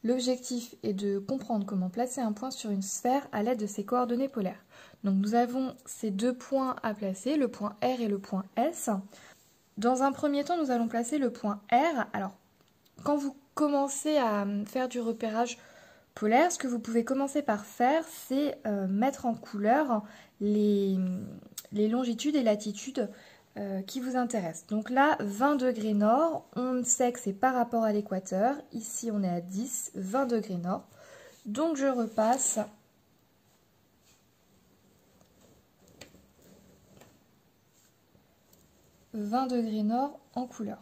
L'objectif est de comprendre comment placer un point sur une sphère à l'aide de ses coordonnées polaires. Donc nous avons ces deux points à placer, le point R et le point S. Dans un premier temps, nous allons placer le point R. Alors, quand vous commencez à faire du repérage polaire, ce que vous pouvez commencer par faire, c'est mettre en couleur les longitudes et latitudes qui vous intéressent. Donc là, 20 degrés nord, on sait que c'est par rapport à l'équateur. Ici, on est à 10, 20 degrés nord. Donc je repasse « 20 degrés nord » en couleur.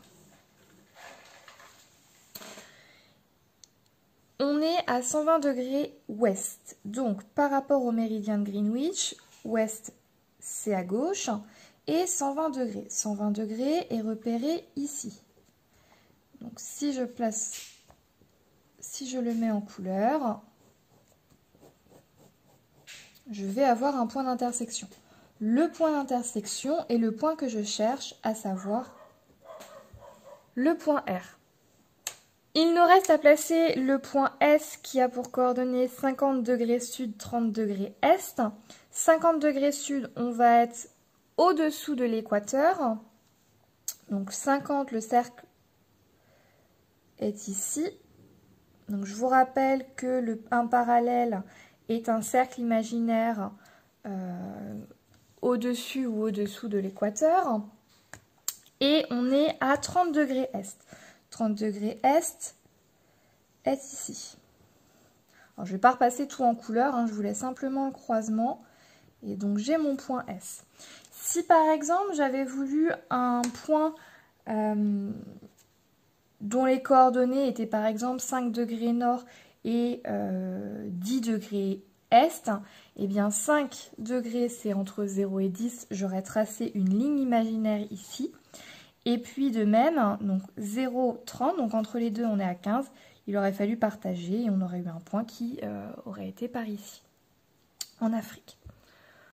On est à 120 degrés ouest. Donc par rapport au méridien de Greenwich, ouest c'est à gauche. Et 120 degrés. 120 degrés est repéré ici. Donc si je le mets en couleur, je vais avoir un point d'intersection. Le point d'intersection est le point que je cherche, à savoir le point R. Il nous reste à placer le point S qui a pour coordonnées 50 degrés sud, 30 degrés est. 50 degrés sud, on va être au-dessous de l'équateur. Donc 50, le cercle est ici. Donc je vous rappelle que un parallèle est un cercle imaginaire au-dessus ou au-dessous de l'équateur. Et on est à 30 degrés est. 30 degrés est ici. Alors je ne vais pas repasser tout en couleur, je vous laisse simplement le croisement. Et donc j'ai mon point S. Si par exemple j'avais voulu un point dont les coordonnées étaient par exemple 5 degrés nord et 10 degrés est, et bien 5 degrés c'est entre 0 et 10, j'aurais tracé une ligne imaginaire ici. Et puis de même, donc 0, 30, donc entre les deux on est à 15, il aurait fallu partager et on aurait eu un point qui aurait été par ici, en Afrique.